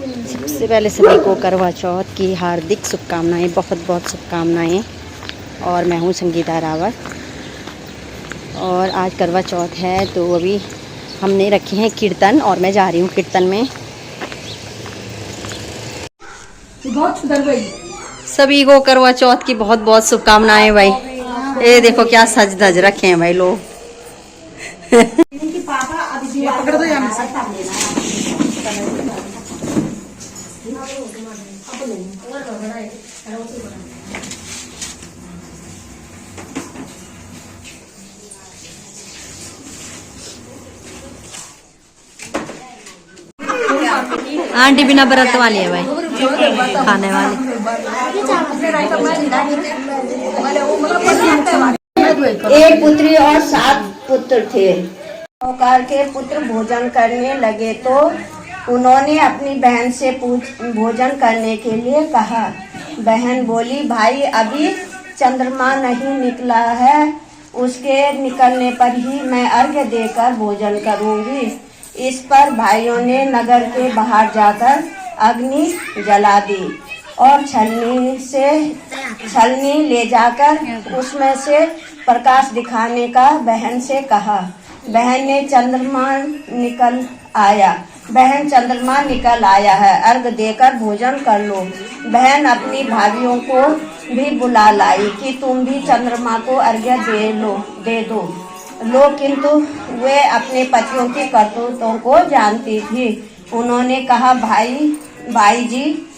सबसे पहले सभी को करवा चौथ की हार्दिक शुभकामनाएं, बहुत बहुत शुभकामनाएं। और मैं हूं संगीता रावत और आज करवा चौथ है तो अभी हमने रखे हैं कीर्तन और मैं जा रही हूं कीर्तन में। सभी को करवा चौथ की बहुत बहुत शुभकामनाएं भाई। ये देखो क्या सज धज रखे हैं भाई लोग। आंटी बिना व्रत वाली है भाई, खाने वाली। एक पुत्री और 7 पुत्र थे। साहूकार के पुत्र भोजन करने लगे तो उन्होंने अपनी बहन से भोजन करने के लिए कहा। बहन बोली, भाई अभी चंद्रमा नहीं निकला है, उसके निकलने पर ही मैं अर्घ्य देकर भोजन करूंगी। इस पर भाइयों ने नगर के बाहर जाकर अग्नि जला दी और छलनी ले जाकर उसमें से प्रकाश दिखाने का बहन से कहा। बहन चंद्रमा निकल आया है, अर्घ देकर भोजन कर लो। बहन अपनी भाभियों को भी बुला लाई कि तुम भी चंद्रमा को अर्घ्य दे दो। किंतु वे अपने पतियों की करतूतों को जानती थी। उन्होंने कहा, भाई जी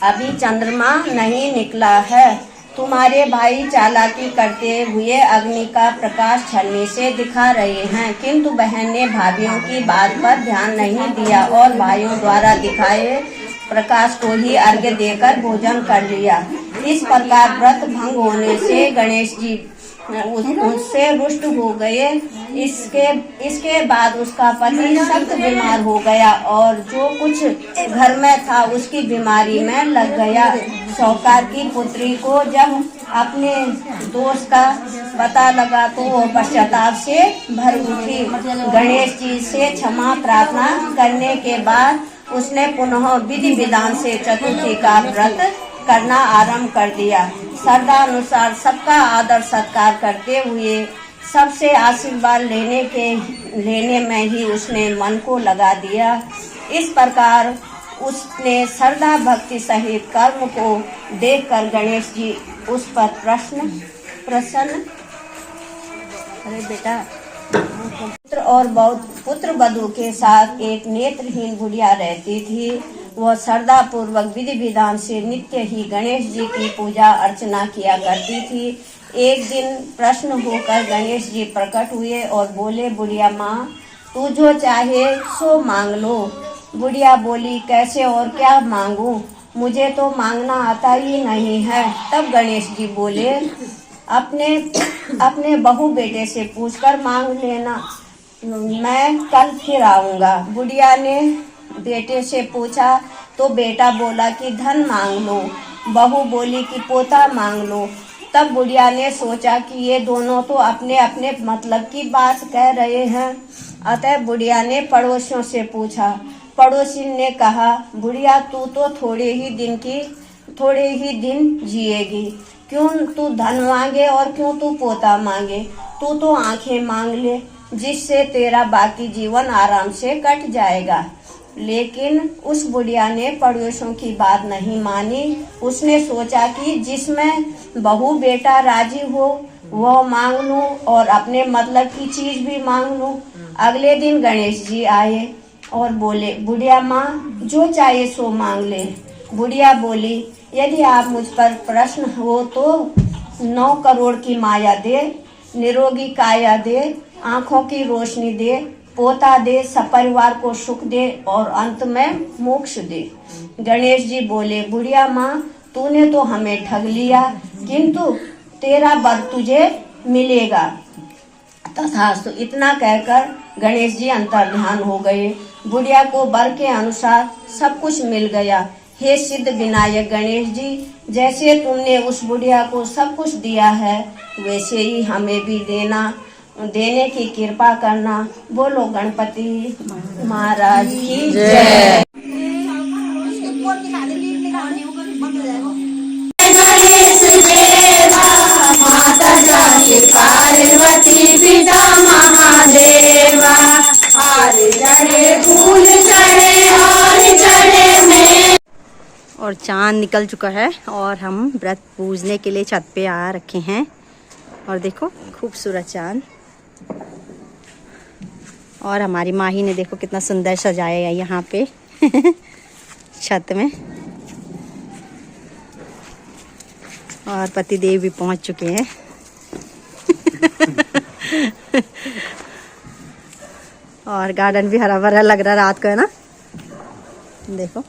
अभी चंद्रमा नहीं निकला है। तुम्हारे भाई चालाकी करते हुए अग्नि का प्रकाश छलनी से दिखा रहे हैं। किंतु बहन ने भाभियों की बात पर ध्यान नहीं दिया और भाइयों द्वारा दिखाए प्रकाश को ही अर्घ्य देकर भोजन कर लिया। इस प्रकार व्रत भंग होने से गणेश जी उससे रुष्ट हो गए। इसके बाद उसका पति सख्त बीमार हो गया और जो कुछ घर में था उसकी बीमारी में लग गया। साहूकार की पुत्री को जब अपने दोस्त का पता लगा तो वो पश्चाताप से भर उठी। गणेश जी से क्षमा प्रार्थना करने के बाद उसने पुनः विधि विधान से चतुर्थी का व्रत करना आरंभ कर दिया। श्रद्धा अनुसार सबका आदर सत्कार करते हुए सबसे आशीर्वाद लेने में ही उसने मन को लगा दिया। इस प्रकार उसने श्रद्धा भक्ति सहित कर्म को देखकर गणेश जी उस पर प्रसन्न। अरे बेटा, पुत्र वधू के साथ एक नेत्रहीन बुढ़िया रहती थी। वह श्रद्धा पूर्वक विधि विधान से नित्य ही गणेश जी की पूजा अर्चना किया करती थी। एक दिन प्रश्न होकर गणेश जी प्रकट हुए और बोले, बुढ़िया माँ तू जो चाहे सो मांग लो। बुढ़िया बोली, कैसे और क्या मांगू, मुझे तो मांगना आता ही नहीं है। तब गणेश जी बोले, अपने बहू बेटे से पूछकर मांग लेना, मैं कल फिर आऊंगा। बुढ़िया ने बेटे से पूछा तो बेटा बोला कि धन मांग लो। बहू बोली कि पोता मांग लो। तब बुढ़िया ने सोचा कि ये दोनों तो अपने अपने मतलब की बात कह रहे हैं। अतः बुढ़िया ने पड़ोसियों से पूछा। पड़ोसी ने कहा, बुढ़िया तू तो थोड़े ही दिन जिएगी, क्यों तू धन मांगे और क्यों तू पोता मांगे। तू तो आंखें मांग ले, जिससे तेरा बाकी जीवन आराम से कट जाएगा। लेकिन उस बुढ़िया ने पड़ोसियों की बात नहीं मानी। उसने सोचा कि जिसमें बहू बेटा राजी हो वह मांग लूं और अपने मतलब की चीज भी मांग लूं। अगले दिन गणेश जी आए और बोले, बुढ़िया माँ जो चाहे सो मांग ले। बुढ़िया बोली, यदि आप मुझ पर प्रश्न हो तो 9 करोड़ की माया दे, निरोगी काया दे, आंखों की रोशनी दे, पोता दे, सपरिवार को सुख दे और अंत में मोक्ष दे। गणेश जी बोले, बुढ़िया माँ तूने तो हमें ठग लिया, किंतु तेरा वर तुझे मिलेगा। तथास्तु इतना कहकर गणेश जी अंतर्ध्यान हो गए। बुढ़िया को वर के अनुसार सब कुछ मिल गया। हे सिद्ध विनायक गणेश जी, जैसे तुमने उस बुढ़िया को सब कुछ दिया है वैसे ही हमें भी देने की कृपा करना। बोलो गणपति महाराज की जय। देवा, माता जाके पार्वती पिता महादेवा। हार चढ़े फूल चढ़े हार चढ़े में। और चांद निकल चुका है और हम व्रत पूजने के लिए छत पे आ रखे हैं। और देखो खूबसूरत चांद। और हमारी माही ने देखो कितना सुंदर सजाया है यहाँ पे छत में। और पतिदेव भी पहुँच चुके हैं और गार्डन भी हरा भरा लग रहा है रात को, है ना। देखो